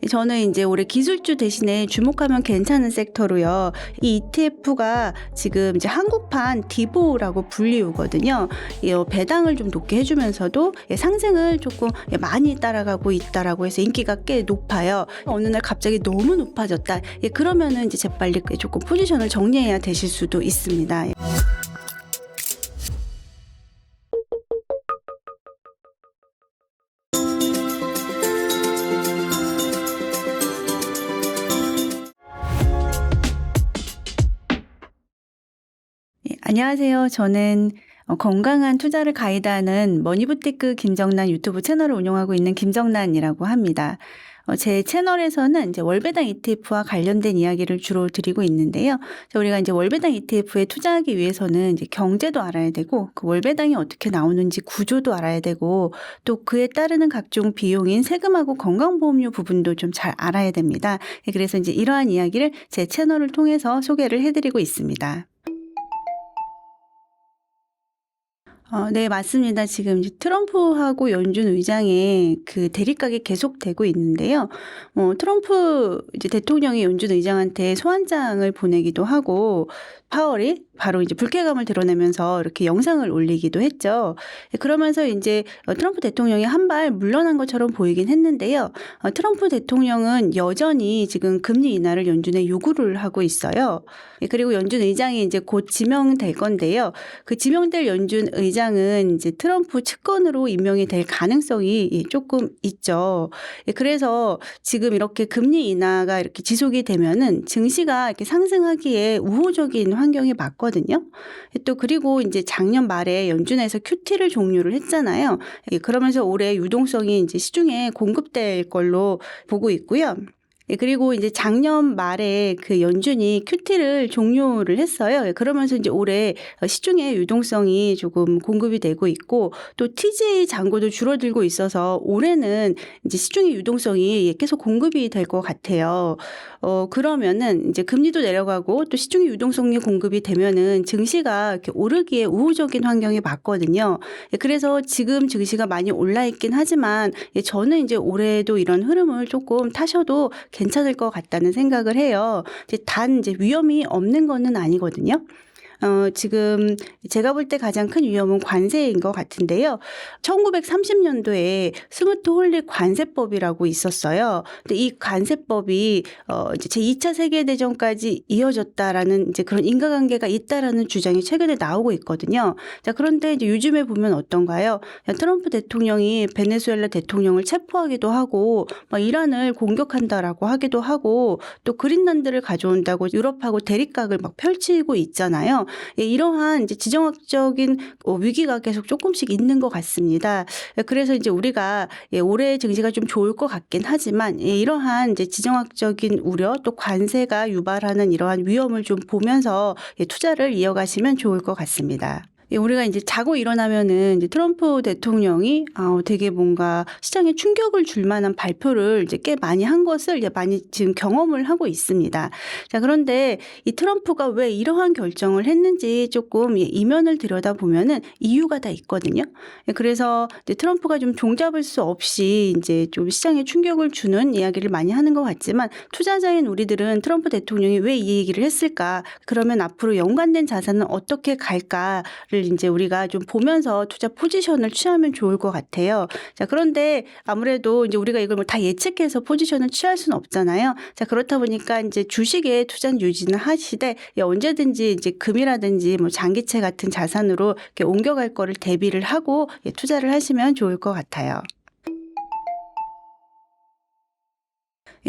저는 이제 올해 기술주 대신에 주목하면 괜찮은 섹터로요. 이 ETF가 지금 이제 한국판 디보라고 불리우거든요. 배당을 좀 높게 해주면서도 상승을 조금 많이 따라가고 있다라고 해서 인기가 꽤 높아요. 어느 날 갑자기 너무 높아졌다. 그러면은 이제 재빨리 조금 포지션을 정리해야 되실 수도 있습니다. 안녕하세요. 저는 건강한 투자를 가이드하는 머니부티크 김정란 유튜브 채널을 운영하고 있는 김정란이라고 합니다. 제 채널에서는 이제 월배당 ETF와 관련된 이야기를 주로 드리고 있는데요. 우리가 이제 월배당 ETF에 투자하기 위해서는 이제 경제도 알아야 되고, 그 월배당이 어떻게 나오는지 구조도 알아야 되고, 또 그에 따르는 각종 비용인 세금하고 건강보험료 부분도 좀 잘 알아야 됩니다. 그래서 이제 이러한 이야기를 제 채널을 통해서 소개를 해드리고 있습니다. 네, 맞습니다. 지금 이제 트럼프하고 연준 의장의 그 대립각이 계속되고 있는데요. 트럼프 이제 대통령이 연준 의장한테 소환장을 보내기도 하고, 파월이 바로 이제 불쾌감을 드러내면서 이렇게 영상을 올리기도 했죠. 그러면서 이제 트럼프 대통령이 한 발 물러난 것처럼 보이긴 했는데요. 트럼프 대통령은 여전히 지금 금리 인하를 연준에 요구를 하고 있어요. 그리고 연준 의장이 이제 곧 지명될 건데요. 그 지명될 연준 의장은 이제 트럼프 측근으로 임명이 될 가능성이 조금 있죠. 그래서 지금 이렇게 금리 인하가 이렇게 지속이 되면은 증시가 이렇게 상승하기에 우호적인 환경이 맞거든요. 또 그리고 이제 작년 말에 연준에서 QT를 종료를 했잖아요. 그러면서 올해 유동성이 이제 시중에 공급될 걸로 보고 있고요. 그리고 이제 작년 말에 그 연준이 QT를 종료를 했어요. 그러면서 이제 올해 시중에 유동성이 조금 공급이 되고 있고, 또 TJ 잔고도 줄어들고 있어서 올해는 이제 시중의 유동성이 계속 공급이 될 것 같아요. 그러면은 이제 금리도 내려가고 또 시중의 유동성이 공급이 되면은 증시가 이렇게 오르기에 우호적인 환경이 맞거든요. 그래서 지금 증시가 많이 올라 있긴 하지만 저는 이제 올해도 이런 흐름을 조금 타셔도 괜찮을 것 같다는 생각을 해요. 단 이제 위험이 없는 거는 아니거든요. 지금 제가 볼 때 가장 큰 위험은 관세인 것 같은데요. 1930년도에 스무트 홀릭 관세법이라고 있었어요. 근데 이 관세법이 이제 제2차 세계대전까지 이어졌다라는 이제 그런 인과관계가 있다라는 주장이 최근에 나오고 있거든요. 자, 그런데 이제 요즘에 보면 어떤가요? 트럼프 대통령이 베네수엘라 대통령을 체포하기도 하고, 이란을 공격한다라고 하기도 하고, 또 그린란드를 가져온다고 유럽하고 대립각을 막 펼치고 있잖아요. 이러한 이제 지정학적인 위기가 계속 조금씩 있는 것 같습니다. 그래서 이제 우리가 올해 증시가 좀 좋을 것 같긴 하지만 이러한 이제 지정학적인 우려, 또 관세가 유발하는 이러한 위험을 좀 보면서 투자를 이어가시면 좋을 것 같습니다. 우리가 이제 자고 일어나면은 이제 트럼프 대통령이 되게 뭔가 시장에 충격을 줄 만한 발표를 이제 꽤 많이 한 것을 이제 많이 지금 경험을 하고 있습니다. 자, 그런데 이 트럼프가 왜 이러한 결정을 했는지 조금 이면을 들여다보면은 이유가 다 있거든요. 그래서 이제 트럼프가 좀 종잡을 수 없이 이제 좀 시장에 충격을 주는 이야기를 많이 하는 것 같지만, 투자자인 우리들은 트럼프 대통령이 왜 이 얘기를 했을까? 그러면 앞으로 연관된 자산은 어떻게 갈까를 이제 우리가 좀 보면서 투자 포지션을 취하면 좋을 것 같아요. 자, 그런데 아무래도 이제 우리가 이걸 뭐 다 예측해서 포지션을 취할 수는 없잖아요. 자, 그렇다 보니까 이제 주식에 투자 유지는 하시되 언제든지 이제 금이라든지 뭐 장기채 같은 자산으로 이렇게 옮겨갈 거를 대비를 하고 투자를 하시면 좋을 것 같아요.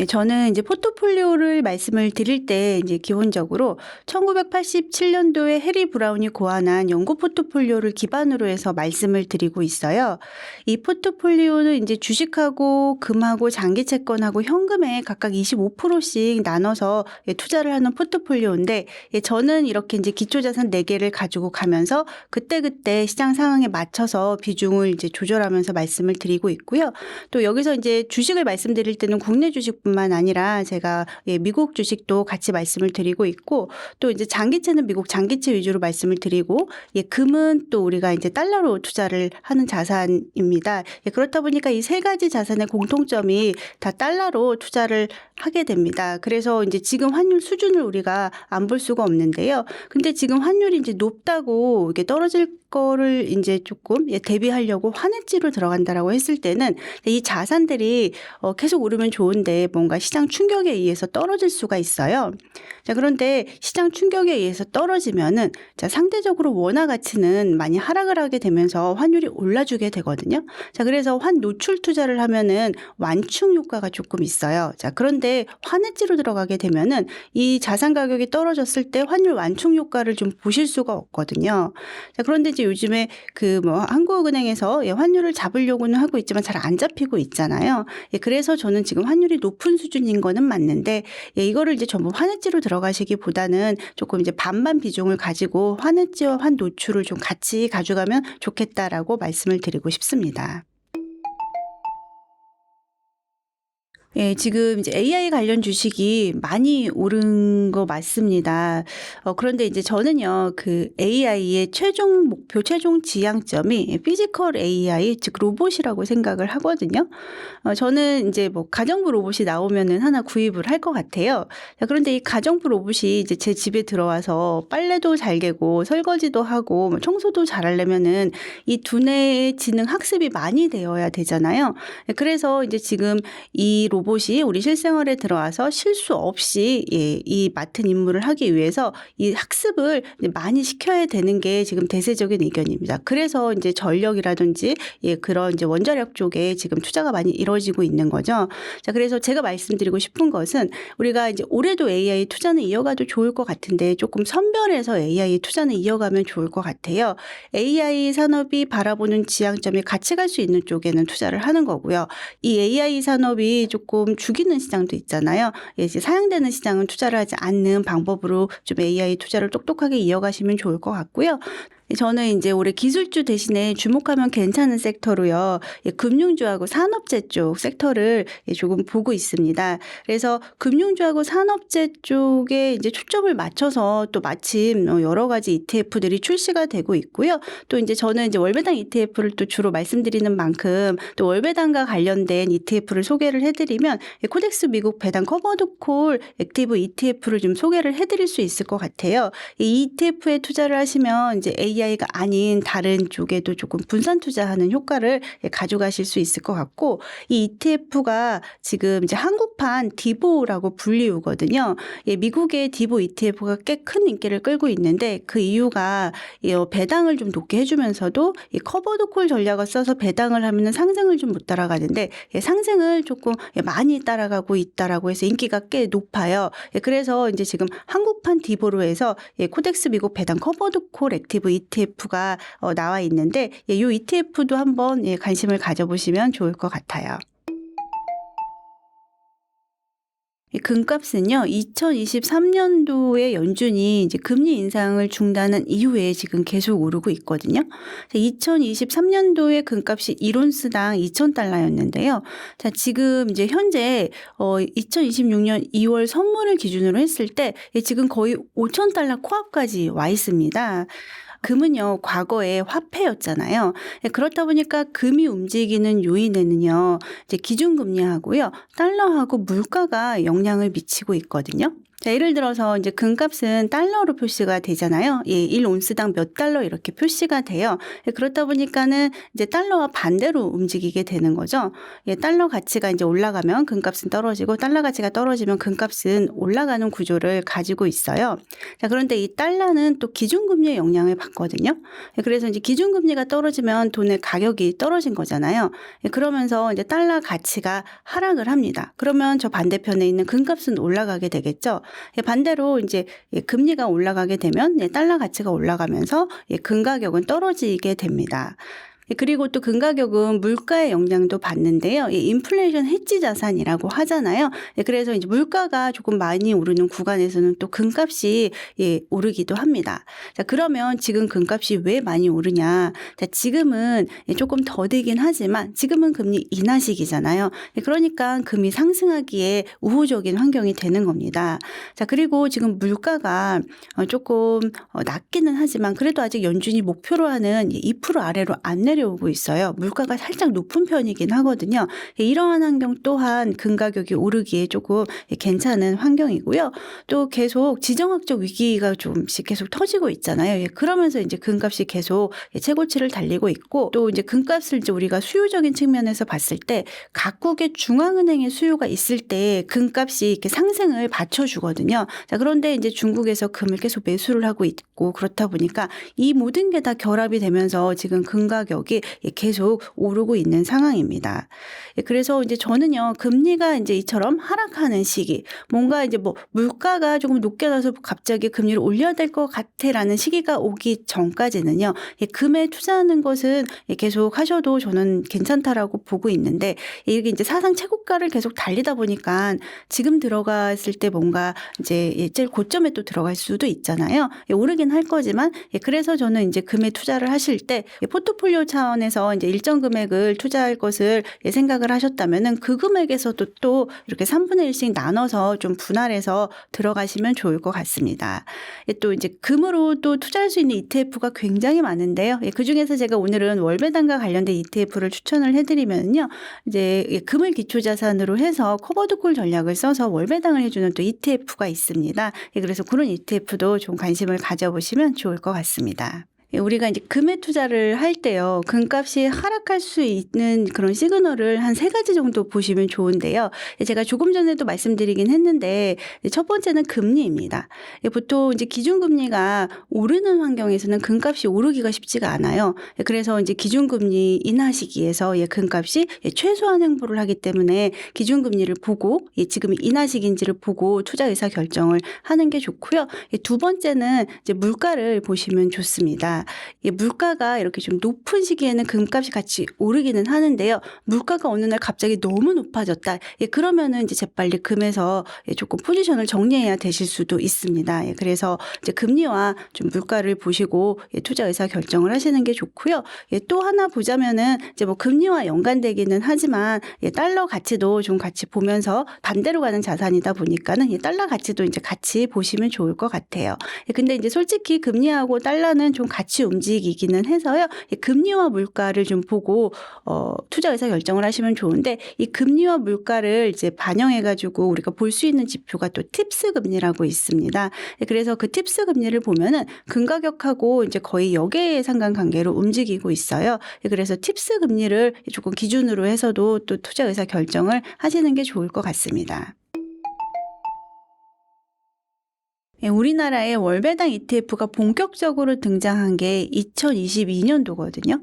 저는 이제 포트폴리오를 말씀을 드릴 때 이제 기본적으로 1987년도에 해리 브라운이 고안한 연구 포트폴리오를 기반으로 해서 말씀을 드리고 있어요. 이 포트폴리오는 이제 주식하고 금하고 장기 채권하고 현금에 각각 25%씩 나눠서 투자를 하는 포트폴리오인데, 저는 이렇게 이제 기초자산 4개를 가지고 가면서 그때그때 시장 상황에 맞춰서 비중을 이제 조절하면서 말씀을 드리고 있고요. 또 여기서 이제 주식을 말씀드릴 때는 국내 주식 주식뿐만 아니라 제가 미국 주식도 같이 말씀을 드리고 있고 또 이제 장기채는 미국 장기채 위주로 말씀을 드리고 금은 또 우리가 이제 달러로 투자를 하는 자산입니다. 그렇다 보니까 이 세 가지 자산의 공통점이 다 달러로 투자를 하게 됩니다. 그래서 이제 지금 환율 수준을 우리가 안 볼 수가 없는데요. 근데 지금 환율이 이제 높다고 이게 떨어질 거를 이제 조금 대비하려고 환해지로 들어간다라고 했을 때는 이 자산들이 계속 오르면 좋은데 뭔가 시장 충격에 의해서 떨어질 수가 있어요. 자, 그런데 시장 충격에 의해서 떨어지면은 자, 상대적으로 원화 가치는 많이 하락을 하게 되면서 환율이 올라주게 되거든요. 자, 그래서 환 노출 투자를 하면은 완충 효과가 조금 있어요. 자, 그런데 환해지로 들어가게 되면은 이 자산 가격이 떨어졌을 때 환율 완충 효과를 좀 보실 수가 없거든요. 자, 그런데 이제 요즘에 한국은행에서 환율을 잡으려고는 하고 있지만 잘 안 잡히고 있잖아요. 그래서 저는 지금 환율이 높은 수준인 거는 맞는데 이거를 이제 전부 환해지로 들어가시기보다는 조금 이제 반반 비중을 가지고 환해지와 환 노출을 좀 같이 가져가면 좋겠다라고 말씀을 드리고 싶습니다. 지금 이제 AI 관련 주식이 많이 오른 거 맞습니다. 그런데 이제 저는요, 그 AI의 최종 목표, 최종 지향점이 피지컬 AI, 즉 로봇이라고 생각을 하거든요. 저는 이제 가정부 로봇이 나오면은 하나 구입을 할 것 같아요. 자, 그런데 이 가정부 로봇이 이제 제 집에 들어와서 빨래도 잘 개고 설거지도 하고 청소도 잘하려면은 이 두뇌의 지능 학습이 많이 되어야 되잖아요. 그래서 이제 지금 이 로봇이 우리 실생활에 들어와서 실수 없이 이 맡은 임무를 하기 위해서 이 학습을 많이 시켜야 되는 게 지금 대세적인 의견입니다. 그래서 이제 전력이라든지 그런 이제 원자력 쪽에 지금 투자가 많이 이루어지고 있는 거죠. 자, 그래서 제가 말씀드리고 싶은 것은 우리가 이제 올해도 AI 투자는 이어가도 좋을 것 같은데 조금 선별해서 AI 투자는 이어가면 좋을 것 같아요. AI 산업이 바라보는 지향점이 같이 갈 수 있는 쪽에는 투자를 하는 거고요. 이 AI 산업이 조금 죽이는 시장도 있잖아요. 이제 사양되는 시장은 투자를 하지 않는 방법으로 좀 AI 투자를 똑똑하게 이어가시면 좋을 것 같고요. 저는 이제 올해 기술주 대신에 주목하면 괜찮은 섹터로요. 금융주하고 산업재 쪽 섹터를 조금 보고 있습니다. 그래서 금융주하고 산업재 쪽에 이제 초점을 맞춰서 또 마침 여러 가지 ETF들이 출시가 되고 있고요. 또 이제 저는 이제 월배당 ETF를 또 주로 말씀드리는 만큼 또 월배당과 관련된 ETF를 소개를 해드리면 코덱스 미국 배당 커버드 콜 액티브 ETF를 좀 소개를 해드릴 수 있을 것 같아요. 이 ETF에 투자를 하시면 이제 AI가 아닌 다른 쪽에도 조금 분산 투자하는 효과를 가져가실 수 있을 것 같고 이 ETF가 지금 이제 한국판 디보라고 불리우거든요. 미국의 디보 ETF가 꽤 큰 인기를 끌고 있는데 그 이유가 배당을 좀 높게 해주면서도 이 커버드 콜 전략을 써서 배당을 하면 상승을 좀 못 따라가는데 상승을 조금 많이 따라가고 있다라고 해서 인기가 꽤 높아요. 그래서 이제 지금 한국판 디보로 해서 코덱스 미국 배당 커버드 콜 액티브 ETF가 나와 있는데 이 ETF도 한번 관심을 가져보시면 좋을 것 같아요. 금값은요, 2023년도에 연준이 이제 금리 인상을 중단한 이후에 지금 계속 오르고 있거든요. 2023년도에 금값이 1온스당 2,000달러였는데요. 자, 지금 이제 현재 2026년 2월 선물을 기준으로 했을 때 지금 거의 5,000달러 코앞까지 와 있습니다. 금은요, 과거에 화폐였잖아요. 그렇다 보니까 금이 움직이는 요인에는요, 이제 기준금리하고요, 달러하고 물가가 영향을 미치고 있거든요. 자, 예를 들어서 이제 금값은 달러로 표시가 되잖아요. 1온스당 몇 달러 이렇게 표시가 돼요. 그렇다 보니까는 이제 달러와 반대로 움직이게 되는 거죠. 달러 가치가 이제 올라가면 금값은 떨어지고 달러 가치가 떨어지면 금값은 올라가는 구조를 가지고 있어요. 자, 그런데 이 달러는 또 기준금리의 영향을 받거든요. 그래서 이제 기준금리가 떨어지면 돈의 가격이 떨어진 거잖아요. 그러면서 이제 달러 가치가 하락을 합니다. 그러면 저 반대편에 있는 금값은 올라가게 되겠죠. 반대로 이제 금리가 올라가게 되면 달러 가치가 올라가면서 금 가격은 떨어지게 됩니다. 그리고 또 금가격은 물가의 영향도 받는데요. 인플레이션 해지 자산이라고 하잖아요. 그래서 이제 물가가 조금 많이 오르는 구간에서는 또 금값이 오르기도 합니다. 자, 그러면 지금 금값이 왜 많이 오르냐? 자, 지금은 조금 더디긴 하지만 지금은 금리 인하 시기잖아요. 그러니까 금이 상승하기에 우호적인 환경이 되는 겁니다. 자, 그리고 지금 물가가 조금 낮기는 하지만 그래도 아직 연준이 목표로 하는 2% 아래로 안 내려오고 있어요. 물가가 살짝 높은 편이긴 하거든요. 이러한 환경 또한 금 가격이 오르기에 조금 괜찮은 환경이고요. 또 계속 지정학적 위기가 좀씩 계속 터지고 있잖아요. 그러면서 이제 금값이 계속 최고치를 달리고 있고 또 이제 금값을 이제 우리가 수요적인 측면에서 봤을 때 각국의 중앙은행의 수요가 있을 때 금값이 이렇게 상승을 받쳐주거든요. 자, 그런데 이제 중국에서 금을 계속 매수를 하고 있고 그렇다 보니까 이 모든 게 다 결합이 되면서 지금 금 가격이 계속 오르고 있는 상황입니다. 그래서 이제 저는요, 금리가 이제 이처럼 하락하는 시기, 뭔가 이제 뭐 물가가 조금 높게 나서 갑자기 금리를 올려야 될 것 같아라는 시기가 오기 전까지는요, 금에 투자하는 것은 계속 하셔도 저는 괜찮다라고 보고 있는데 이게 이제 사상 최고가를 계속 달리다 보니까 지금 들어갔을 때 뭔가 이제 제일 고점에 또 들어갈 수도 있잖아요. 오르긴 할 거지만 그래서 저는 이제 금에 투자를 하실 때 포트폴리오 차원에서 이제 일정 금액을 투자할 것을 생각을 하셨다면은 그 금액에서도 또 이렇게 3분의 1씩 나눠서 좀 분할해서 들어가시면 좋을 것 같습니다. 또 이제 금으로 또 투자할 수 있는 ETF가 굉장히 많은데요. 그 중에서 제가 오늘은 월배당과 관련된 ETF를 추천을 해드리면요. 이제 금을 기초 자산으로 해서 커버드콜 전략을 써서 월배당을 해주는 또 ETF가 있습니다. 그래서 그런 ETF도 좀 관심을 가져보시면 좋을 것 같습니다. 우리가 이제 금에 투자를 할 때요, 금값이 하락할 수 있는 그런 시그널을 한 3가지 정도 보시면 좋은데요. 제가 조금 전에도 말씀드리긴 했는데, 첫 번째는 금리입니다. 보통 이제 기준금리가 오르는 환경에서는 금값이 오르기가 쉽지가 않아요. 그래서 이제 기준금리 인하 시기에서 금값이 최소한 행보를 하기 때문에 기준금리를 보고 지금 인하 시기인지를 보고 투자 의사 결정을 하는 게 좋고요. 두 번째는 이제 물가를 보시면 좋습니다. 물가가 이렇게 좀 높은 시기에는 금값이 같이 오르기는 하는데요. 물가가 어느 날 갑자기 너무 높아졌다. 그러면은 이제 재빨리 금에서 조금 포지션을 정리해야 되실 수도 있습니다. 그래서 이제 금리와 좀 물가를 보시고 투자 의사 결정을 하시는 게 좋고요. 또 하나 보자면은 이제 뭐 금리와 연관되기는 하지만 달러 가치도 좀 같이 보면서 반대로 가는 자산이다 보니까는 달러 가치도 이제 같이 보시면 좋을 것 같아요. 근데 이제 솔직히 금리하고 달러는 좀 같이 움직이기는 해서요. 금리와 물가를 좀 보고 투자 의사 결정을 하시면 좋은데 이 금리와 물가를 이제 반영해 가지고 우리가 볼 수 있는 지표가 또 팁스 금리라고 있습니다. 그래서 그 팁스 금리를 보면은 금 가격하고 이제 거의 역의 상관관계로 움직이고 있어요. 그래서 팁스 금리를 조금 기준으로 해서도 또 투자 의사 결정을 하시는 게 좋을 것 같습니다. 우리나라에 월배당 ETF가 본격적으로 등장한 게 2022년도거든요.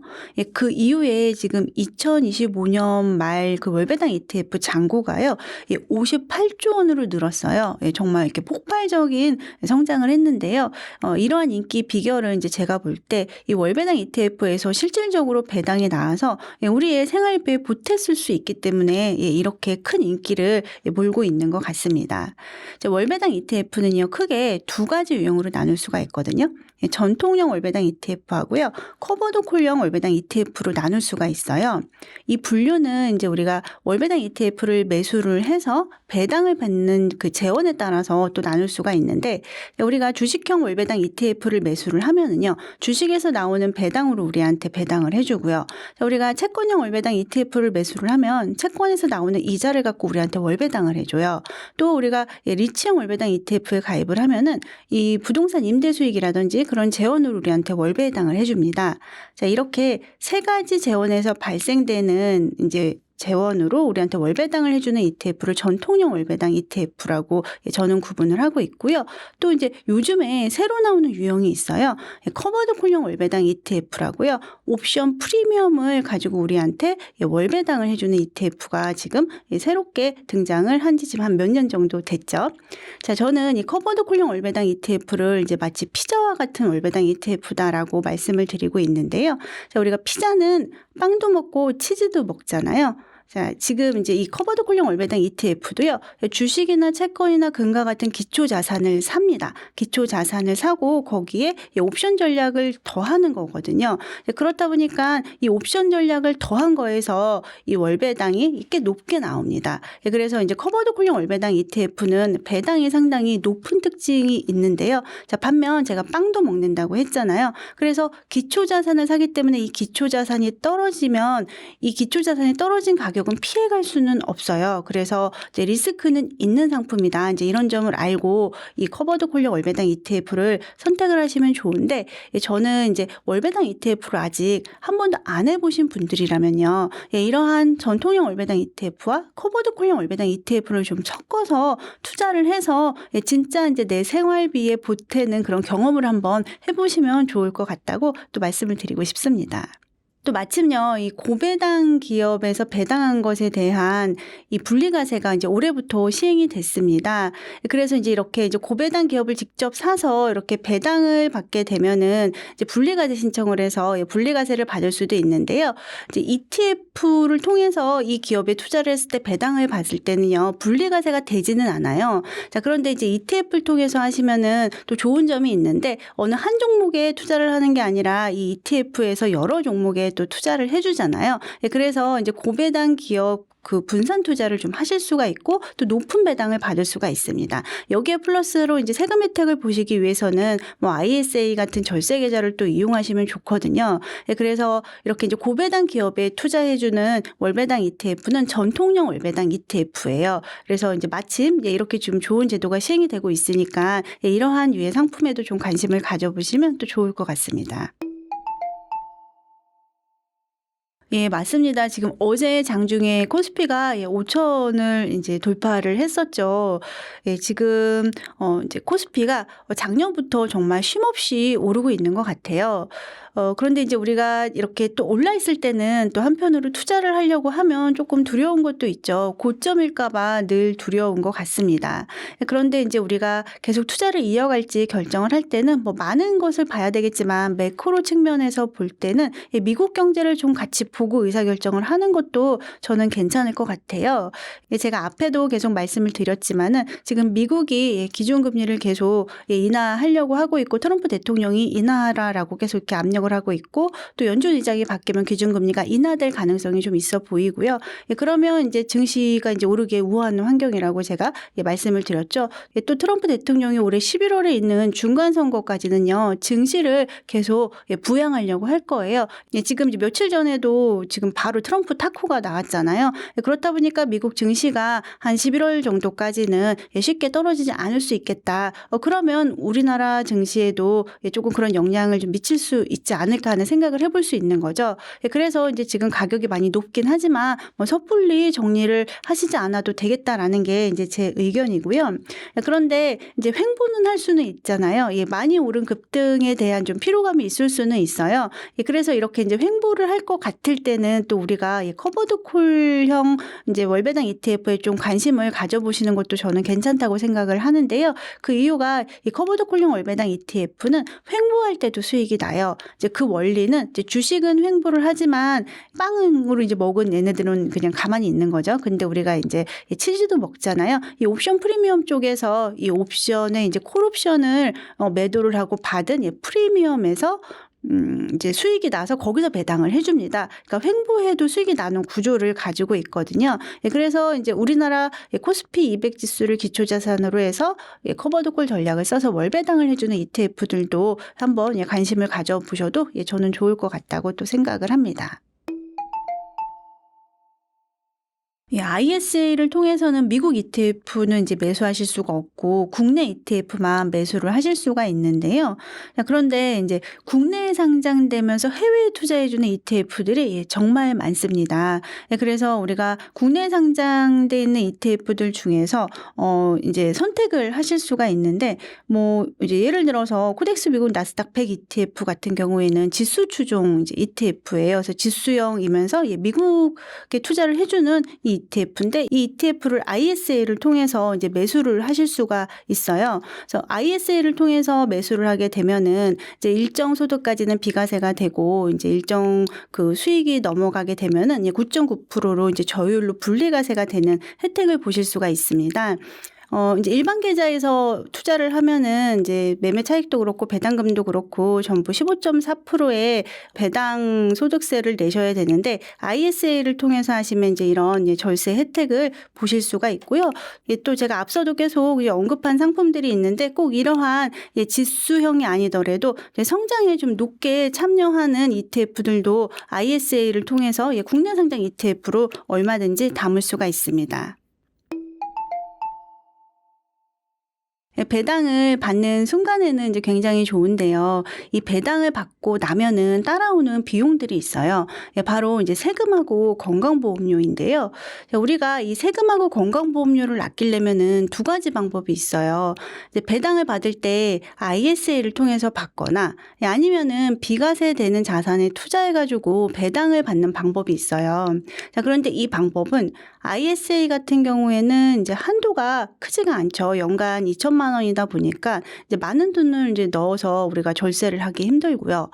그 이후에 지금 2025년 말 그 월배당 ETF 잔고가요, 58조 원으로 늘었어요. 정말 이렇게 폭발적인 성장을 했는데요. 이러한 인기 비결은 이제 제가 볼 때 이 월배당 ETF에서 실질적으로 배당이 나와서 우리의 생활비에 보탰을 수 있기 때문에 이렇게 큰 인기를 몰고 있는 것 같습니다. 월배당 ETF는요, 크게 2가지 유형으로 나눌 수가 있거든요. 전통형 월배당 ETF하고요, 커버드콜형 월배당 ETF로 나눌 수가 있어요. 이 분류는 이제 우리가 월배당 ETF를 매수를 해서 배당을 받는 그 재원에 따라서 또 나눌 수가 있는데, 우리가 주식형 월배당 ETF를 매수를 하면은요, 주식에서 나오는 배당으로 우리한테 배당을 해주고요. 우리가 채권형 월배당 ETF를 매수를 하면 채권에서 나오는 이자를 갖고 우리한테 월배당을 해줘요. 또 우리가 리츠형 월배당 ETF에 가입을 하면은 이 부동산 임대 수익이라든지 그런 재원으로 우리한테 월배당을 해줍니다. 자, 이렇게 3가지 재원에서 발생되는 이제 재원으로 우리한테 월배당을 해주는 ETF를 전통형 월배당 ETF라고 저는 구분을 하고 있고요. 또 이제 요즘에 새로 나오는 유형이 있어요. 커버드 콜형 월배당 ETF라고요. 옵션 프리미엄을 가지고 우리한테 월배당을 해주는 ETF가 지금 새롭게 등장을 한 지 지금 한 몇 년 정도 됐죠. 자, 저는 이 커버드 콜형 월배당 ETF를 이제 마치 피자와 같은 월배당 ETF다라고 말씀을 드리고 있는데요. 자, 우리가 피자는 빵도 먹고 치즈도 먹잖아요. 자, 지금 이제 이 커버드 콜형 월배당 ETF도요, 주식이나 채권이나 금과 같은 기초 자산을 삽니다. 기초 자산을 사고 거기에 옵션 전략을 더하는 거거든요. 그렇다 보니까 이 옵션 전략을 더한 거에서 이 월배당이 꽤 높게 나옵니다. 그래서 이제 커버드 콜형 월배당 ETF는 배당이 상당히 높은 특징이 있는데요. 자, 반면 제가 빵도 먹는다고 했잖아요. 그래서 기초 자산을 사기 때문에 이 기초 자산이 떨어지면 이 기초 자산이 떨어진 가격은 피해갈 수는 없어요. 그래서 이제 리스크는 있는 상품이다. 이제 이런 점을 알고 이 커버드 콜형 월배당 ETF를 선택을 하시면 좋은데, 저는 이제 월배당 ETF를 아직 한 번도 안 해보신 분들이라면요, 이러한 전통형 월배당 ETF와 커버드 콜형 월배당 ETF를 좀 섞어서 투자를 해서 진짜 이제 내 생활비에 보태는 그런 경험을 한번 해보시면 좋을 것 같다고 또 말씀을 드리고 싶습니다. 또 마침요, 이 고배당 기업에서 배당한 것에 대한 이 분리과세가 이제 올해부터 시행이 됐습니다. 그래서 이제 이렇게 이제 고배당 기업을 직접 사서 이렇게 배당을 받게 되면은 이제 분리과세 신청을 해서 분리과세를 받을 수도 있는데요. 이제 ETF를 통해서 이 기업에 투자를 했을 때 배당을 받을 때는요, 분리과세가 되지는 않아요. 자, 그런데 이제 ETF를 통해서 하시면은 또 좋은 점이 있는데, 어느 한 종목에 투자를 하는 게 아니라 이 ETF에서 여러 종목에 또 투자를 해주잖아요. 그래서 이제 고배당 기업 그 분산 투자를 좀 하실 수가 있고 또 높은 배당을 받을 수가 있습니다. 여기에 플러스로 이제 세금 혜택을 보시기 위해서는 뭐 ISA 같은 절세 계좌를 또 이용하시면 좋거든요. 그래서 이렇게 이제 고배당 기업에 투자해주는 월배당 ETF는 전통형 월배당 ETF예요. 그래서 이제 마침 이렇게 좀 좋은 제도가 시행이 되고 있으니까 이러한 유의 상품에도 좀 관심을 가져보시면 또 좋을 것 같습니다. 예, 맞습니다. 지금 어제 장중에 코스피가 5,000을 이제 돌파를 했었죠. 예, 지금 이제 코스피가 작년부터 정말 쉼없이 오르고 있는 것 같아요. 그런데 이제 우리가 이렇게 또 올라 있을 때는 또 한편으로 투자를 하려고 하면 조금 두려운 것도 있죠. 고점일까봐 늘 두려운 것 같습니다. 그런데 이제 우리가 계속 투자를 이어갈지 결정을 할 때는 뭐 많은 것을 봐야 되겠지만 매크로 측면에서 볼 때는 미국 경제를 좀 같이 보고 의사결정을 하는 것도 저는 괜찮을 것 같아요. 제가 앞에도 계속 말씀을 드렸지만은 지금 미국이 기준금리를 계속 인하하려고 하고 있고 트럼프 대통령이 인하하라라고 계속 이렇게 압력을 하고 있고 또 연준 의장이 바뀌면 기준금리가 인하될 가능성이 좀 있어 보이고요. 그러면 이제 증시가 이제 오르기에 우호하는 환경이라고 제가 말씀을 드렸죠. 또 트럼프 대통령이 올해 11월에 있는 중간선거까지는요, 증시를 계속 부양하려고 할 거예요. 지금 이제 며칠 전에도 지금 바로 트럼프 타코가 나왔잖아요. 그렇다 보니까 미국 증시가 한 11월 정도까지는 쉽게 떨어지지 않을 수 있겠다. 그러면 우리나라 증시에도 조금 그런 영향을 좀 미칠 수 있지 않을까 하는 생각을 해볼 수 있는 거죠. 그래서 이제 지금 가격이 많이 높긴 하지만 뭐 섣불리 정리를 하시지 않아도 되겠다라는 게 이제 제 의견이고요. 그런데 이제 횡보는 할 수는 있잖아요. 많이 오른 급등에 대한 좀 피로감이 있을 수는 있어요. 그래서 이렇게 이제 횡보를 할 것 같을 때는 또 우리가 커버드 콜형 이제 월배당 ETF에 좀 관심을 가져보시는 것도 저는 괜찮다고 생각을 하는데요. 그 이유가 이 커버드 콜형 월배당 ETF는 횡보할 때도 수익이 나요. 이제 그 원리는 이제 주식은 횡보를 하지만 빵으로 이제 먹은 얘네들은 그냥 가만히 있는 거죠. 근데 우리가 이제 치즈도 먹잖아요. 이 옵션 프리미엄 쪽에서 이 옵션에 이제 콜 옵션을 매도를 하고 받은 프리미엄에서 이제 수익이 나서 거기서 배당을 해줍니다. 그러니까 횡보해도 수익이 나는 구조를 가지고 있거든요. 그래서 이제 우리나라 코스피 200 지수를 기초자산으로 해서 커버드 콜 전략을 써서 월배당을 해주는 ETF들도 한번 관심을 가져보셔도 저는 좋을 것 같다고 또 생각을 합니다. ISA를 통해서는 미국 ETF는 이제 매수하실 수가 없고 국내 ETF만 매수를 하실 수가 있는데요. 그런데 이제 국내에 상장되면서 해외에 투자해주는 ETF들이 정말 많습니다. 그래서 우리가 국내에 상장돼 있는 ETF들 중에서 이제 선택을 하실 수가 있는데 뭐 이제 예를 들어서 코덱스 미국 나스닥 100 ETF 같은 경우에는 지수 추종 이제 ETF예요. 그래서 지수형이면서 미국에 투자를 해주는 이 ETF인데 이 ETF를 ISA를 통해서 이제 매수를 하실 수가 있어요. 그래서 ISA를 통해서 매수를 하게 되면은 이제 일정 소득까지는 비과세가 되고 이제 일정 그 수익이 넘어가게 되면은 9.9%로 이제 저율로 분리과세가 되는 혜택을 보실 수가 있습니다. 이제 일반 계좌에서 투자를 하면은 이제 매매 차익도 그렇고 배당금도 그렇고 전부 15.4%의 배당 소득세를 내셔야 되는데 ISA를 통해서 하시면 이제 이런 절세 혜택을 보실 수가 있고요. 또 제가 앞서도 계속 언급한 상품들이 있는데 꼭 이러한 지수형이 아니더라도 성장에 좀 높게 참여하는 ETF들도 ISA를 통해서 국내 상장 ETF로 얼마든지 담을 수가 있습니다. 배당을 받는 순간에는 이제 굉장히 좋은데요. 이 배당을 받고 나면은 따라오는 비용들이 있어요. 바로 이제 세금하고 건강보험료인데요. 우리가 이 세금하고 건강보험료를 아끼려면은 두 가지 방법이 있어요. 이제 배당을 받을 때 ISA를 통해서 받거나 아니면은 비과세되는 자산에 투자해가지고 배당을 받는 방법이 있어요. 자, 그런데 이 방법은 ISA 같은 경우에는 이제 한도가 크지가 않죠. 연간 2천만 원이다 보니까 이제 많은 돈을 이제 넣어서 우리가 절세를 하기 힘들고요.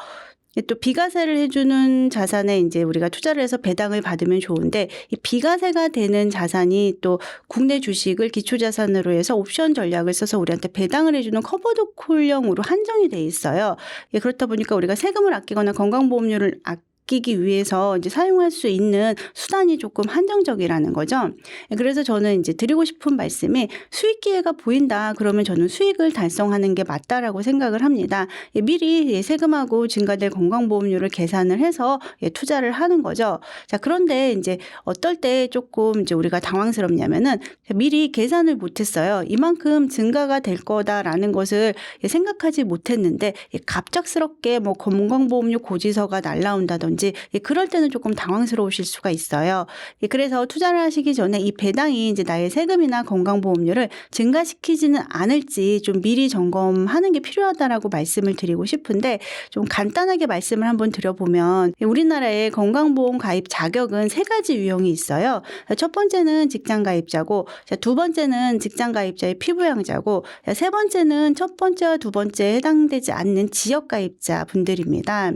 또 비과세를 해주는 자산에 이제 우리가 투자를 해서 배당을 받으면 좋은데 이 비과세가 되는 자산이 또 국내 주식을 기초자산으로 해서 옵션 전략을 써서 우리한테 배당을 해주는 커버드 콜형으로 한정이 돼 있어요. 그렇다 보니까 우리가 세금을 아끼거나 건강보험료를 아끼기 위해서 이제 사용할 수 있는 수단이 조금 한정적이라는 거죠. 그래서 저는 이제 드리고 싶은 말씀이 수익 기회가 보인다. 그러면 저는 수익을 달성하는 게 맞다라고 생각을 합니다. 미리 세금하고 증가될 건강보험료를 계산을 해서 투자를 하는 거죠. 자, 그런데 이제 어떨 때 조금 이제 우리가 당황스럽냐면은 미리 계산을 못했어요. 이만큼 증가가 될 거다라는 것을 생각하지 못했는데 갑작스럽게 뭐 건강보험료 고지서가 날라온다든지 그럴 때는 조금 당황스러우실 수가 있어요. 그래서 투자를 하시기 전에 이 배당이 이제 나의 세금이나 건강보험료를 증가시키지는 않을지 좀 미리 점검하는 게 필요하다라고 말씀을 드리고 싶은데 좀 간단하게 말씀을 한번 드려보면 우리나라의 건강보험 가입 자격은 세 가지 유형이 있어요. 첫 번째는 직장가입자고 두 번째는 직장가입자의 피부양자고 세 번째는 첫 번째와 두 번째에 해당되지 않는 지역가입자 분들입니다.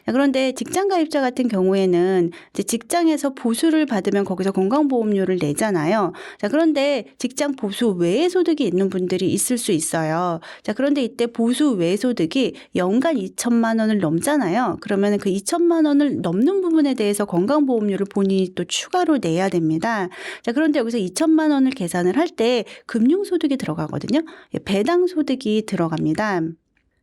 그런데 직장가입자 같은 경우에는 이제 직장에서 보수를 받으면 거기서 건강보험료를 내잖아요. 자, 그런데 직장 보수 외의 소득이 있는 분들이 있을 수 있어요. 자, 그런데 이때 보수 외 소득이 연간 2천만 원을 넘잖아요. 그러면 그 2천만 원을 넘는 부분에 대해서 건강보험료를 본인이 또 추가로 내야 됩니다. 자, 그런데 여기서 2천만 원을 계산을 할 때 금융소득이 들어가거든요. 배당소득이 들어갑니다.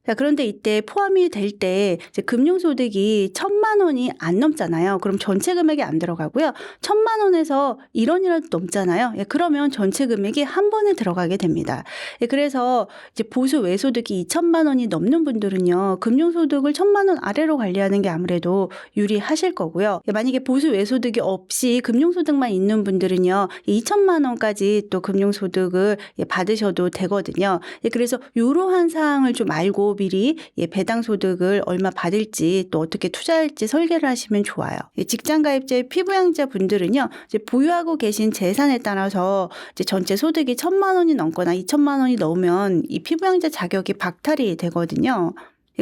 자, 그런데 이때 포함이 될 때 금융소득이 1,000만 원이 안 넘잖아요. 그럼 전체 금액이 안 들어가고요. 1,000만 원에서 1원이라도 넘잖아요. 그러면 전체 금액이 한 번에 들어가게 됩니다. 그래서 이제 보수 외소득이 2천만 원이 넘는 분들은요. 금융소득을 1,000만 원 아래로 관리하는 게 아무래도 유리하실 거고요. 만약에 보수 외소득이 없이 금융소득만 있는 분들은요. 2천만 원까지 또 금융소득을 받으셔도 되거든요. 그래서 이러한 사항을 좀 알고 미리 배당소득을 얼마 받을지 또 어떻게 투자할지 설계를 하시면 좋아요. 직장가입자의 피부양자 분들은요. 이제 보유하고 계신 재산에 따라서 이제 전체 소득이 1,000만 원이 넘거나 2천만 원이 넘으면 이 피부양자 자격이 박탈이 되거든요.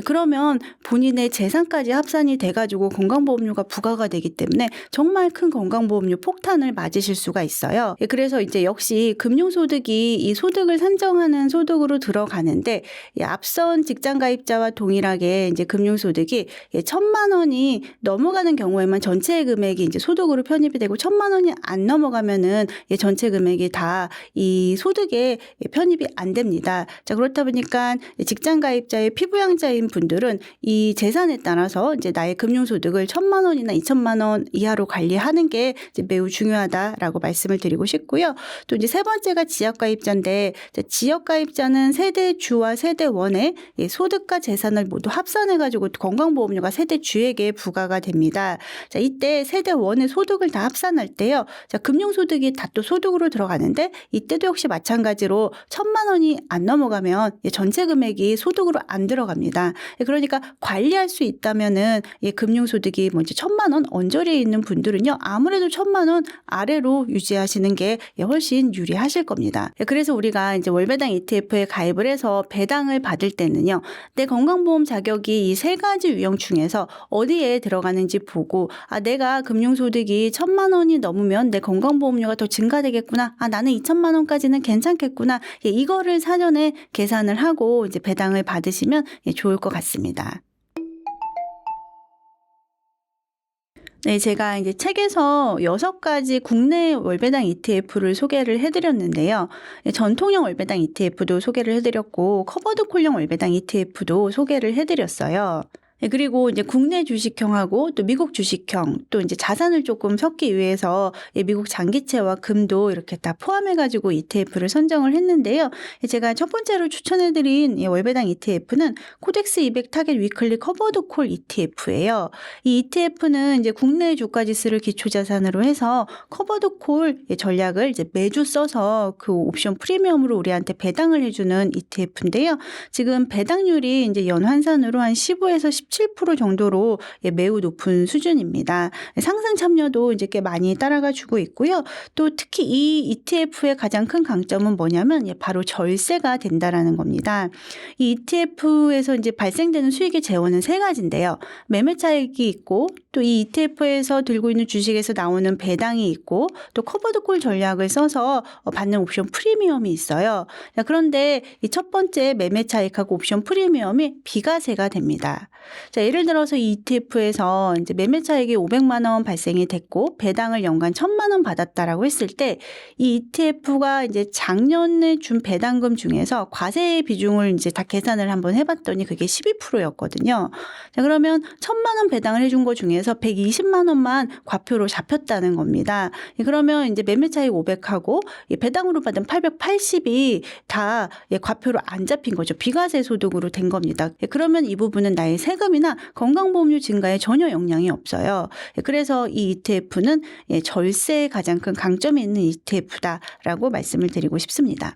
그러면 본인의 재산까지 합산이 돼가지고 건강보험료가 부과가 되기 때문에 정말 큰 건강보험료 폭탄을 맞으실 수가 있어요. 그래서 이제 역시 금융소득이 이 소득을 산정하는 소득으로 들어가는데 앞선 직장가입자와 동일하게 이제 금융소득이 1,000만 원이 넘어가는 경우에만 전체 금액이 이제 소득으로 편입이 되고 1,000만 원이 안 넘어가면은 전체 금액이 다 이 소득에 편입이 안 됩니다. 자, 그렇다 보니까 직장가입자의 피부양자임 이하인 분들은 이 재산에 따라서 이제 나의 금융소득을 1,000만 원이나 2,000만 원 이하로 관리하는 게 이제 매우 중요하다라고 말씀을 드리고 싶고요. 또 이제 세 번째가 지역가입자인데 지역가입자는 세대주와 세대원의 소득과 재산을 모두 합산해가지고 건강보험료가 세대주에게 부과가 됩니다. 자, 이때 세대원의 소득을 다 합산할 때요. 자, 금융소득이 다 또 소득으로 들어가는데 이때도 역시 마찬가지로 1,000만 원이 안 넘어가면 전체 금액이 소득으로 안 들어갑니다. 그러니까 관리할 수 있다면은 금융소득이 뭐 이제 1,000만 원 언저리에 있는 분들은요. 아무래도 1,000만 원 아래로 유지하시는 게 훨씬 유리하실 겁니다. 그래서 우리가 이제 월배당 ETF에 가입을 해서 배당을 받을 때는요. 내 건강보험 자격이 이 세 가지 유형 중에서 어디에 들어가는지 보고 내가 금융소득이 1,000만 원이 넘으면 내 건강보험료가 더 증가되겠구나. 나는 2,000만 원까지는 괜찮겠구나. 이거를 사전에 계산을 하고 이제 배당을 받으시면 좋을 것 같습니다. 네, 제가 이제 책에서 6가지 국내 월배당 ETF를 소개를 해드렸는데요. 전통형 월배당 ETF도 소개를 해드렸고, 커버드콜형 월배당 ETF도 소개를 해드렸어요. 그리고 이제 국내 주식형하고 또 미국 주식형 또 이제 자산을 조금 섞기 위해서 미국 장기채와 금도 이렇게 다 포함해가지고 ETF를 선정을 했는데요. 제가 첫 번째로 추천해드린 월배당 ETF는 코덱스 200 타겟 위클리 커버드 콜 ETF예요. 이 ETF는 이제 국내 주가지수를 기초자산으로 해서 커버드 콜 전략을 이제 매주 써서 그 옵션 프리미엄으로 우리한테 배당을 해주는 ETF인데요. 지금 배당률이 이제 연환산으로 한 15에서 17% 정도로 매우 높은 수준입니다. 상승 참여도 이제 꽤 많이 따라가 주고 있고요. 또 특히 이 ETF의 가장 큰 강점은 뭐냐면 바로 절세가 된다라는 겁니다. 이 ETF에서 이제 발생되는 수익의 재원은 세 가지인데요. 매매 차익이 있고 또 이 ETF에서 들고 있는 주식에서 나오는 배당이 있고 또 커버드콜 전략을 써서 받는 옵션 프리미엄이 있어요. 그런데 이 첫 번째 매매 차익하고 옵션 프리미엄이 비과세가 됩니다. 자, 예를 들어서 이 ETF에서 이제 매매 차익이 500만 원 발생이 됐고 배당을 연간 1,000만 원 받았다라고 했을 때 이 ETF가 이제 작년에 준 배당금 중에서 과세 비중을 이제 다 계산을 한번 해봤더니 그게 12%였거든요. 자, 그러면 1,000만 원 배당을 해준 거 중에서 120만 원만 과표로 잡혔다는 겁니다. 그러면 이제 매매 차익 500하고 배당으로 받은 880이 다 과표로 안 잡힌 거죠. 비과세 소득으로 된 겁니다. 그러면 이 부분은 나의 세금이나 건강보험료 증가에 전혀 영향이 없어요. 그래서 이 ETF는 절세에 가장 큰 강점이 있는 ETF다라고 말씀을 드리고 싶습니다.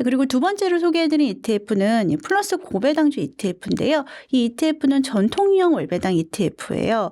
그리고 두 번째로 소개해드린 ETF는 플러스 고배당주 ETF인데요. 이 ETF는 전통형 월배당 ETF예요.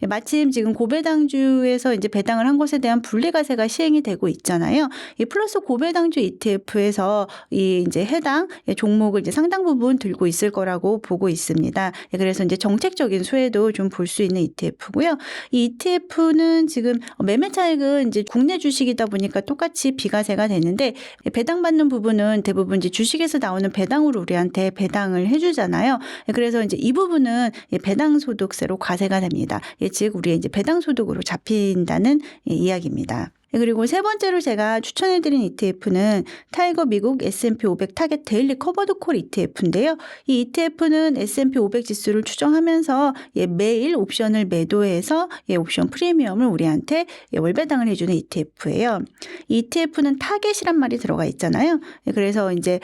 마침 지금 고배당주에서 이제 배당을 한 것에 대한 분리과세가 시행이 되고 있잖아요. 이 플러스 고배당주 ETF에서 이 이제 해당 종목을 이제 상당 부분 들고 있을 거라고 보고 있습니다. 그래서 이제 정책적인 수혜도 좀 볼 수 있는 ETF고요. 이 ETF는 지금 매매 차익은 이제 국내 주식이다 보니까 똑같이 비과세가 되는데 배당받는 부분은 대부분 이제 주식에서 나오는 배당으로 우리한테 배당을 해주잖아요. 그래서 이제 이 부분은 배당 소득세로 과세가 됩니다. 즉 우리의 이제 배당 소득으로 잡힌다는 이야기입니다. 그리고 세 번째로 제가 추천해드린 ETF는 타이거 미국 S&P 500 타겟 데일리 커버드 콜 ETF인데요. 이 ETF는 S&P 500 지수를 추정하면서 매일 옵션을 매도해서 옵션 프리미엄을 우리한테 월배당을 해주는 ETF예요. 이 ETF는 타겟이란 말이 들어가 있잖아요. 그래서 이제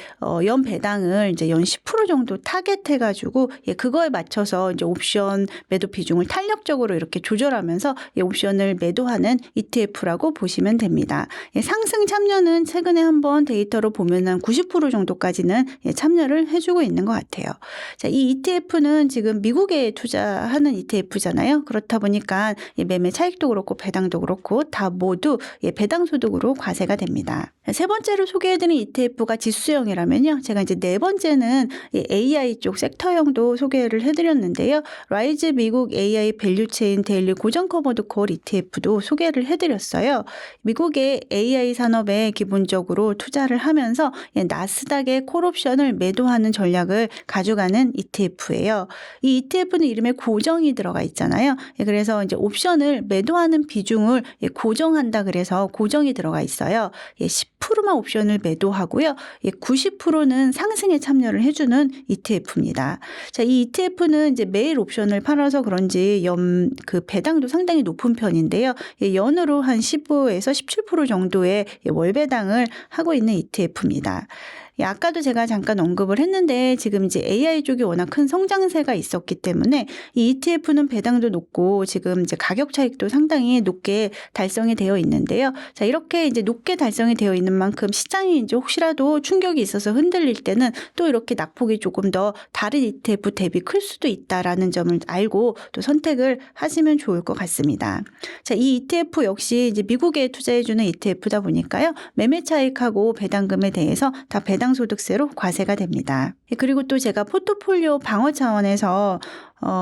연 배당을 이제 연 10% 정도 타겟해가지고 그거에 맞춰서 이제 옵션 매도 비중을 탄력적으로 이렇게 조절하면서 옵션을 매도하는 ETF라고 보시면 됩니다. 상승 참여는 최근에 한번 데이터로 보면 한 90% 정도까지는 참여를 해주고 있는 것 같아요. 자, 이 ETF는 지금 미국에 투자하는 ETF잖아요. 그렇다 보니까 매매 차익도 그렇고 배당도 그렇고 다 모두 배당 소득으로 과세가 됩니다. 세 번째로 소개해드린 ETF가 지수형이라면요. 제가 이제 네 번째는 AI 쪽 섹터형도 소개를 해드렸는데요. 라이즈 미국 AI 밸류체인 데일리 고정 커버드 콜 ETF도 소개를 해드렸어요. 미국의 AI 산업에 기본적으로 투자를 하면서 나스닥의 콜옵션을 매도하는 전략을 가져가는 ETF예요. 이 ETF는 이름에 고정이 들어가 있잖아요. 그래서 이제 옵션을 매도하는 비중을 고정한다 그래서 고정이 들어가 있어요. 10%만 옵션을 매도하고요. 90%는 상승에 참여를 해주는 ETF입니다. 자, 이 ETF는 이제 매일 옵션을 팔아서 그런지 그 배당도 상당히 높은 편인데요. 연으로 한 15에서 17% 정도의 월 배당을 하고 있는 ETF입니다. 아까도 제가 잠깐 언급을 했는데 지금 이제 AI 쪽이 워낙 큰 성장세가 있었기 때문에 이 ETF는 배당도 높고 지금 이제 가격 차익도 상당히 높게 달성이 되어 있는데요. 자, 이렇게 이제 높게 달성이 되어 있는 만큼 시장이 이제 혹시라도 충격이 있어서 흔들릴 때는 또 이렇게 낙폭이 조금 더 다른 ETF 대비 클 수도 있다라는 점을 알고 또 선택을 하시면 좋을 것 같습니다. 자, 이 ETF 역시 이제 미국에 투자해주는 ETF다 보니까요. 매매 차익하고 배당금에 대해서 다 배당 소득세로 과세가 됩니다. 그리고 또 제가 포트폴리오 방어 차원에서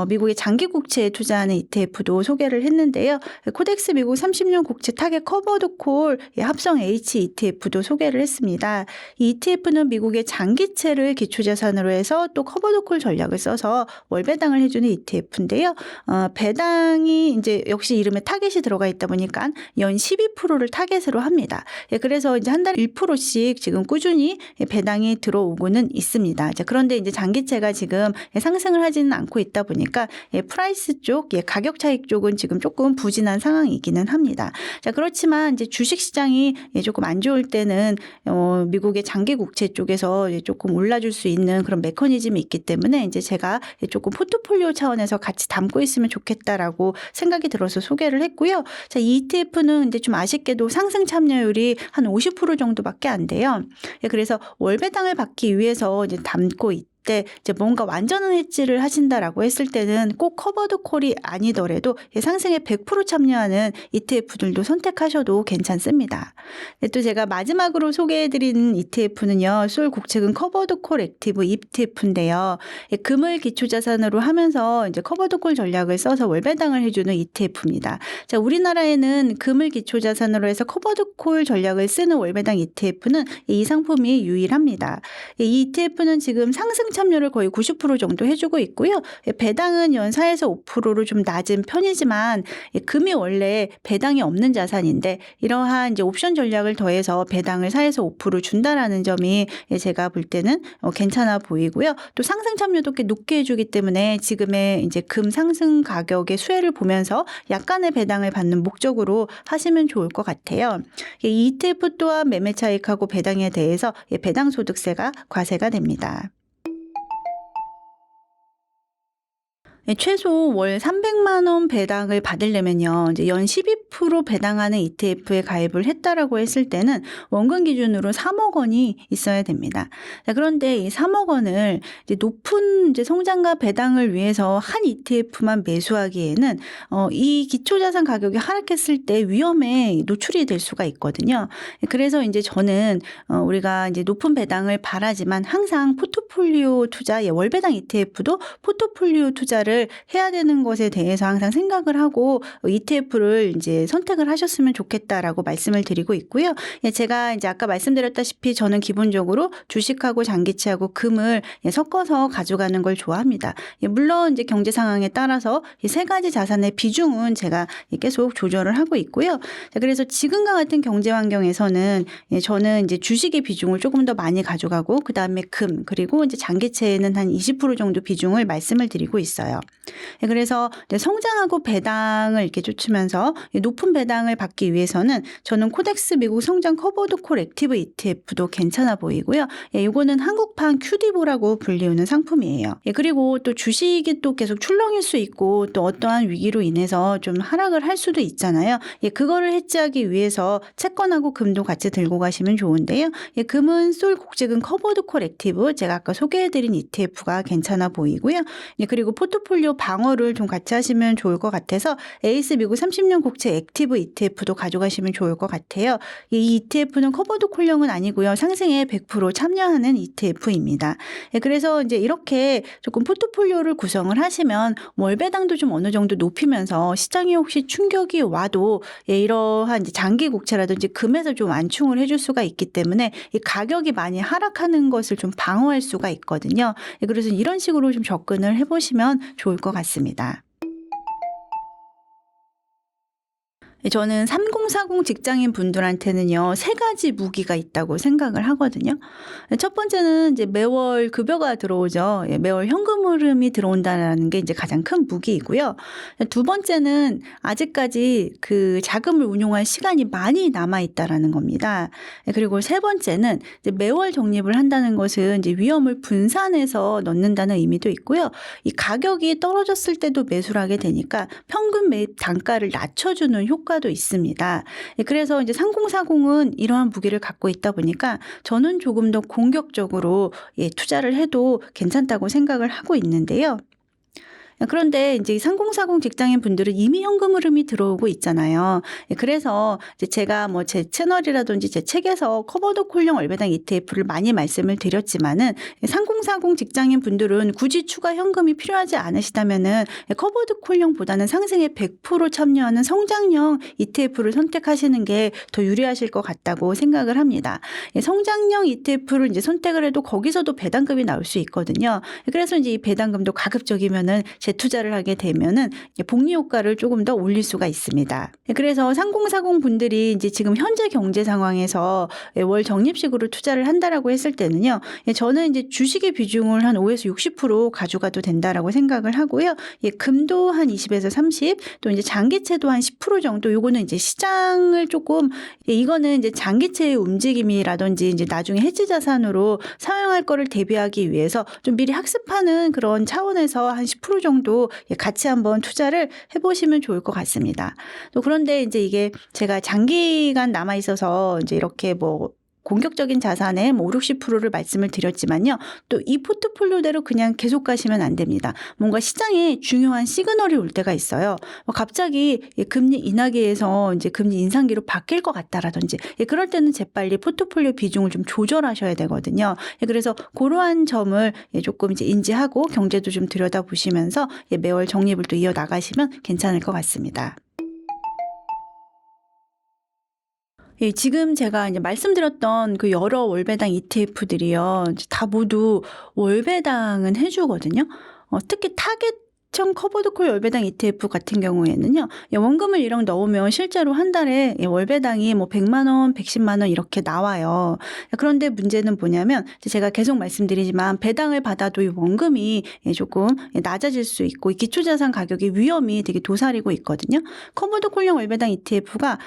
미국의 장기 국채에 투자하는 ETF도 소개를 했는데요. 코덱스 미국 30년 국채 타겟 커버드 콜 합성 H ETF도 소개를 했습니다. 이 ETF는 미국의 장기채를 기초자산으로 해서 또 커버드 콜 전략을 써서 월배당을 해주는 ETF인데요. 배당이 이제 역시 이름에 타겟이 들어가 있다 보니까 연 12%를 타겟으로 합니다. 그래서 이제 한 달에 1%씩 지금 꾸준히 배당이 들어오고는 있습니다. 그런데 이제 장기채가 지금 상승을 하지는 않고 있다 보니까 프라이스 쪽, 가격 차익 쪽은 지금 조금 부진한 상황이기는 합니다. 자, 그렇지만 이제 주식 시장이 조금 안 좋을 때는 미국의 장기 국채 쪽에서 조금 올라줄 수 있는 그런 메커니즘이 있기 때문에 이제 제가 조금 포트폴리오 차원에서 같이 담고 있으면 좋겠다라고 생각이 들어서 소개를 했고요. 자, 이 ETF는 이제 좀 아쉽게도 상승 참여율이 한 50% 정도밖에 안 돼요. 그래서 월배당을 받기 위해서 이제 담고 때 이제 뭔가 완전한 해지를 하신다라고 했을 때는 꼭 커버드 콜이 아니더라도 상승에 100% 참여하는 ETF들도 선택하셔도 괜찮습니다. 또 제가 마지막으로 소개해드린 ETF는요. 솔 국채금 커버드 콜 액티브 ETF인데요. 금을 기초자산으로 하면서 이제 커버드 콜 전략을 써서 월배당을 해주는 ETF입니다. 자, 우리나라에는 금을 기초자산으로 해서 커버드 콜 전략을 쓰는 월배당 ETF는 이 상품이 유일합니다. 이 ETF는 지금 상승 참여를 거의 90% 정도 해주고 있고요. 배당은 연 4에서 5%로 좀 낮은 편이지만 금이 원래 배당이 없는 자산인데 이러한 이제 옵션 전략을 더해서 배당을 4에서 5% 준다라는 점이 제가 볼 때는 괜찮아 보이고요. 또 상승 참여도 꽤 높게 해주기 때문에 지금의 이제 금 상승 가격의 수혜를 보면서 약간의 배당을 받는 목적으로 하시면 좋을 것 같아요. 이 ETF 또한 매매 차익하고 배당에 대해서 배당 소득세가 과세가 됩니다. 최소 월 300만 원 배당을 받으려면요. 이제 연 12% 배당하는 ETF에 가입을 했다라고 했을 때는 원금 기준으로 3억 원이 있어야 됩니다. 자, 그런데 이 3억 원을 이제 높은 이제 성장과 배당을 위해서 한 ETF만 매수하기에는 이 기초자산 가격이 하락했을 때 위험에 노출이 될 수가 있거든요. 그래서 이제 저는 우리가 이제 높은 배당을 바라지만 항상 포트폴리오 투자, 월배당 ETF도 포트폴리오 투자를 해야 되는 것에 대해서 항상 생각을 하고 ETF를 이제 선택을 하셨으면 좋겠다라고 말씀을 드리고 있고요. 제가 이제 아까 말씀드렸다시피 저는 기본적으로 주식하고 장기채하고 금을 섞어서 가져가는 걸 좋아합니다. 물론 이제 경제 상황에 따라서 이 세 가지 자산의 비중은 제가 계속 조절을 하고 있고요. 그래서 지금과 같은 경제 환경에서는 저는 이제 주식의 비중을 조금 더 많이 가져가고 그 다음에 금 그리고 이제 장기채에는 한 20% 정도 비중을 말씀을 드리고 있어요. 그래서 성장하고 배당을 이렇게 쫓으면서 높은 배당을 받기 위해서는 저는 코덱스 미국 성장 커버드 콜 액티브 ETF도 괜찮아 보이고요. 이거는 한국판 QD보라고 불리우는 상품이에요. 그리고 또 주식이 또 계속 출렁일 수 있고 또 어떠한 위기로 인해서 좀 하락을 할 수도 있잖아요. 그거를 해지하기 위해서 채권하고 금도 같이 들고 가시면 좋은데요. 금은 솔 국제금 커버드 콜 액티브 제가 아까 소개해드린 ETF가 괜찮아 보이고요. 그리고 포트폴리오 방어를 좀 같이 하시면 좋을 것 같아서 에이스 미국 30년 국채 액티브 ETF도 가져가시면 좋을 것 같아요. 이 ETF는 커버드 콜형은 아니고요. 상승에 100% 참여하는 ETF입니다. 그래서 이제 이렇게 조금 포트폴리오를 구성을 하시면 월배당도 좀 어느 정도 높이면서 시장에 혹시 충격이 와도 이러한 이제 장기 국채라든지 금에서 좀 안충을 해줄 수가 있기 때문에 이 가격이 많이 하락하는 것을 좀 방어할 수가 있거든요. 그래서 이런 식으로 좀 접근을 해보시면 좋을 것 같습니다. 저는 3040 직장인 분들한테는요, 3가지 무기가 있다고 생각을 하거든요. 첫 번째는 이제 매월 급여가 들어오죠. 매월 현금 흐름이 들어온다는 게 이제 가장 큰 무기이고요. 두 번째는 아직까지 그 자금을 운용할 시간이 많이 남아있다라는 겁니다. 그리고 세 번째는 이제 매월 적립을 한다는 것은 이제 위험을 분산해서 넣는다는 의미도 있고요. 이 가격이 떨어졌을 때도 매수를 하게 되니까 평균 매입 단가를 낮춰주는 효과도 있습니다. 그래서 이제 3040은 이러한 무기를 갖고 있다 보니까 저는 조금 더 공격적으로 투자를 해도 괜찮다고 생각을 하고 있는데요. 그런데 이제 3040 직장인 분들은 이미 현금 흐름이 들어오고 있잖아요. 그래서 이제 제가 뭐 제 채널이라든지 제 책에서 커버드 콜형 월배당 ETF를 많이 말씀을 드렸지만은 3040 직장인 분들은 굳이 추가 현금이 필요하지 않으시다면은 커버드 콜형보다는 상승에 100% 참여하는 성장형 ETF를 선택하시는 게 더 유리하실 것 같다고 생각을 합니다. 성장형 ETF를 이제 선택을 해도 거기서도 배당금이 나올 수 있거든요. 그래서 이제 이 배당금도 가급적이면은 재투자를 하게 되면은 복리 효과를 조금 더 올릴 수가 있습니다. 그래서 3040 분들이 이제 지금 현재 경제 상황에서 월 적립식으로 투자를 한다라고 했을 때는요. 저는 이제 주식의 비중을 한 5에서 60% 가져가도 된다라고 생각을 하고요. 금도 한 20에서 30, 또 이제 장기채도 한 10% 정도. 요거는 이제 시장을 조금 이거는 이제 장기채의 움직임이라든지 이제 나중에 해지 자산으로 사용할 거를 대비하기 위해서 좀 미리 학습하는 그런 차원에서 한 10% 정도 같이 한번 투자를 해보시면 좋을 것 같습니다. 또 그런데 이제 이게 제가 장기간 남아 있어서 이제 이렇게 뭐 공격적인 자산의 뭐 5, 60%를 말씀을 드렸지만요. 또 이 포트폴리오대로 그냥 계속 가시면 안 됩니다. 뭔가 시장에 중요한 시그널이 올 때가 있어요. 갑자기 금리 인하기에서 이제 금리 인상기로 바뀔 것 같다라든지 그럴 때는 재빨리 포트폴리오 비중을 좀 조절하셔야 되거든요. 그래서 그러한 점을 조금 이제 인지하고 경제도 좀 들여다보시면서 매월 적립을 또 이어나가시면 괜찮을 것 같습니다. 지금 제가 이제 말씀드렸던 그 여러 월배당 ETF들이요. 다 모두 월배당은 해주거든요. 특히 타겟형 커버드콜 월배당 ETF 같은 경우에는요. 원금을 1억 넣으면 실제로 한 달에 월배당이 뭐 100만 원, 110만 원 이렇게 나와요. 그런데 문제는 뭐냐면 제가 계속 말씀드리지만 배당을 받아도 이 원금이 조금 낮아질 수 있고 이 기초자산 가격의 위험이 되게 도사리고 있거든요. 커버드콜형 월배당 ETF가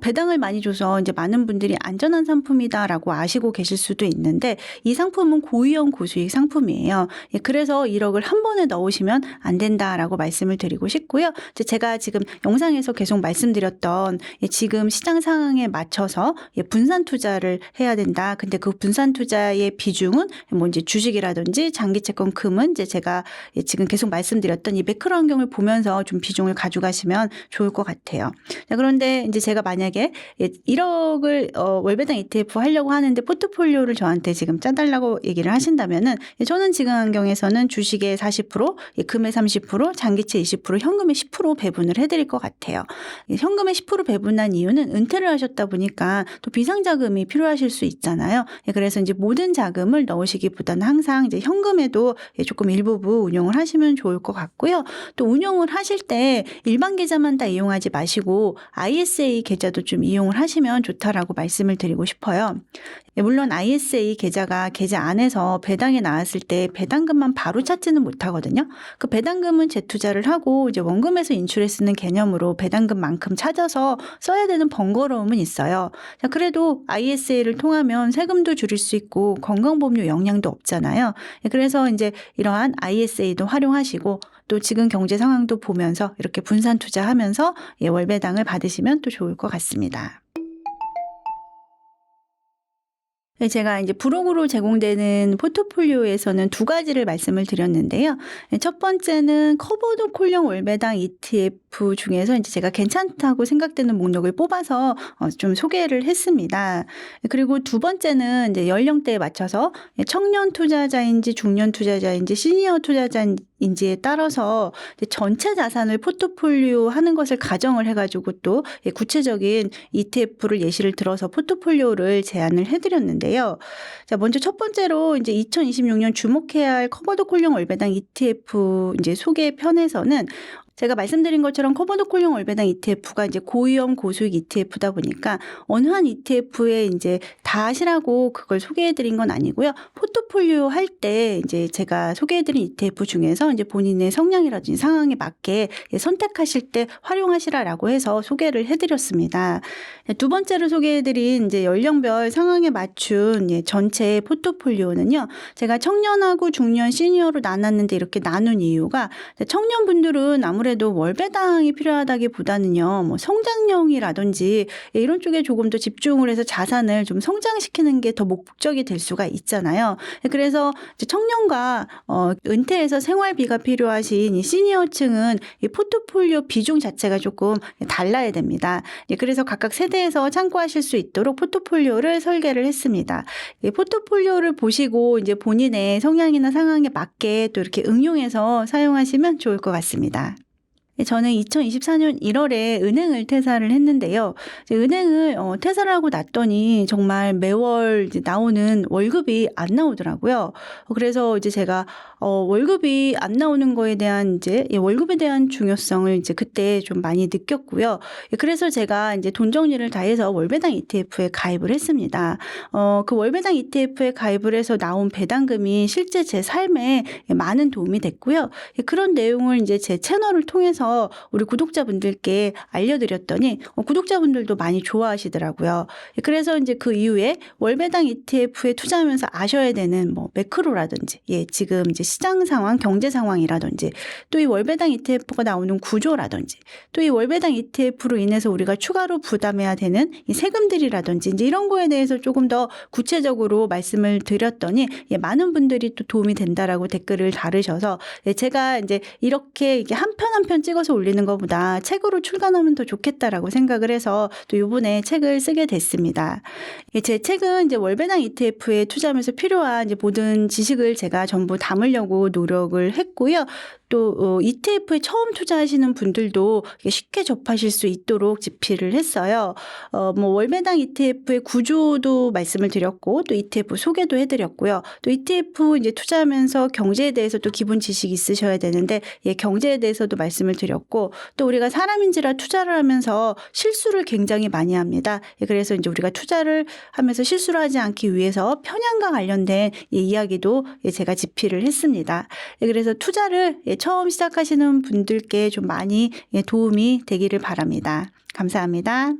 배당을 많이 줘서 이제 많은 분들이 안전한 상품이다라고 아시고 계실 수도 있는데 이 상품은 고위험 고수익 상품이에요. 그래서 1억을 한 번에 넣으시면 안 된다라고 말씀을 드리고 싶고요. 제가 지금 영상에서 계속 말씀드렸던 지금 시장 상황에 맞춰서 분산 투자를 해야 된다. 근데 그 분산 투자의 비중은 뭐 이제 주식이라든지 장기 채권 금은 이제 제가 지금 계속 말씀드렸던 이 매크로 환경을 보면서 좀 비중을 가져가시면 좋을 것 같아요. 그런데 이제 제가 만약에 1억을 월배당 ETF 하려고 하는데 포트폴리오를 저한테 지금 짜달라고 얘기를 하신다면은 저는 지금 환경에서는 주식의 40%, 금의 30%, 장기채 20%, 현금의 10% 배분을 해드릴 것 같아요. 현금의 10% 배분한 이유는 은퇴를 하셨다 보니까 또 비상자금이 필요하실 수 있잖아요. 그래서 이제 모든 자금을 넣으시기보다는 항상 이제 현금에도 조금 일부분 운용을 하시면 좋을 것 같고요. 또 운용을 하실 때 일반 계좌만 다 이용하지 마시고 ISA 계좌도 좀 이용을 하시면 좋다라고 말씀을 드리고 싶어요. 물론 ISA 계좌가 계좌 안에서 배당이 나왔을 때 배당금만 바로 찾지는 못하거든요. 그 배당금은 재투자를 하고 이제 원금에서 인출해 쓰는 개념으로 배당금만큼 찾아서 써야 되는 번거로움은 있어요. 자, 그래도 ISA를 통하면 세금도 줄일 수 있고 건강보험료 영향도 없잖아요. 그래서 이제 이러한 ISA도 활용하시고 또 지금 경제 상황도 보면서 이렇게 분산 투자하면서 월배당을 받으시면 또 좋을 것 같습니다. 제가 이제 브록으로 제공되는 포트폴리오에서는 두 가지를 말씀을 드렸는데요. 첫 번째는 커버드 콜용 월배당 ETF 중에서 이제 제가 괜찮다고 생각되는 목록을 뽑아서 좀 소개를 했습니다. 그리고 두 번째는 이제 연령대에 맞춰서 청년 투자자인지 중년 투자자인지 시니어 투자자인지에 따라서 전체 자산을 포트폴리오 하는 것을 가정을 해가지고 또 구체적인 ETF를 예시를 들어서 포트폴리오를 제안을 해드렸는데요. 자, 먼저 첫 번째로 이제 2026년 주목해야 할 커버드 콜용 월배당 ETF 이제 소개 편에서는 제가 말씀드린 것처럼 커버드 콜용 월배당 ETF가 이제 고위험 고수익 ETF다 보니까 어느 한 ETF에 이제 다 하시라고 그걸 소개해드린 건 아니고요. 포트폴리오 할 때 이제 제가 소개해드린 ETF 중에서 이제 본인의 성향이라든지 상황에 맞게 선택하실 때 활용하시라라고 해서 소개를 해드렸습니다. 두 번째로 소개해드린 이제 연령별 상황에 맞춘 전체 포트폴리오는요. 제가 청년하고 중년, 시니어로 나눴는데 이렇게 나눈 이유가 청년분들은 아무래도 월배당이 필요하다기보다는요, 뭐 성장형이라든지 이런 쪽에 조금 더 집중을 해서 자산을 좀 성장시키는 게 더 목적이 될 수가 있잖아요. 그래서 이제 청년과 은퇴해서 생활비가 필요하신 이 시니어층은 이 포트폴리오 비중 자체가 조금 달라야 됩니다. 그래서 각각 세대에서 참고하실 수 있도록 포트폴리오를 설계를 했습니다. 이 포트폴리오를 보시고 이제 본인의 성향이나 상황에 맞게 또 이렇게 응용해서 사용하시면 좋을 것 같습니다. 저는 2024년 1월에 은행을 퇴사를 했는데요. 은행을 퇴사를 하고 났더니 정말 매월 이제 나오는 월급이 안 나오더라고요. 그래서 이제 제가 월급이 안 나오는 거에 대한 이제 월급에 대한 중요성을 이제 그때 좀 많이 느꼈고요. 그래서 제가 이제 돈 정리를 다 해서 월배당 ETF에 가입을 했습니다. 그 월배당 ETF에 가입을 해서 나온 배당금이 실제 제 삶에 많은 도움이 됐고요. 그런 내용을 이제 제 채널을 통해서 우리 구독자분들께 알려드렸더니 구독자분들도 많이 좋아하시더라고요. 그래서 이제 그 이후에 월배당 ETF에 투자하면서 아셔야 되는 뭐 매크로라든지 지금 이제 시장 상황, 경제 상황이라든지 또 이 월배당 ETF가 나오는 구조라든지 또 이 월배당 ETF로 인해서 우리가 추가로 부담해야 되는 이 세금들이라든지 이제 이런 거에 대해서 조금 더 구체적으로 말씀을 드렸더니 많은 분들이 또 도움이 된다라고 댓글을 달으셔서 제가 이제 이렇게 한 편 한 편 찍어서 올리는 것보다 책으로 출간하면 더 좋겠다라고 생각을 해서 또 이번에 책을 쓰게 됐습니다. 제 책은 이제 월배당 ETF에 투자하면서 필요한 이제 모든 지식을 제가 전부 담으려고 노력을 했고요. 또 ETF에 처음 투자하시는 분들도 쉽게 접하실 수 있도록 집필을 했어요. 뭐 월배당 ETF의 구조도 말씀을 드렸고 또 ETF 소개도 해드렸고요. 또 ETF 이제 투자하면서 경제에 대해서 또 기본 지식이 있으셔야 되는데 경제에 대해서도 말씀을 드렸고 또 우리가 사람인지라 투자를 하면서 실수를 굉장히 많이 합니다. 그래서 이제 우리가 투자를 하면서 실수를 하지 않기 위해서 편향과 관련된 이야기도 제가 집필을 했습니다. 그래서 투자를 처음 시작하시는 분들께 좀 많이 도움이 되기를 바랍니다. 감사합니다.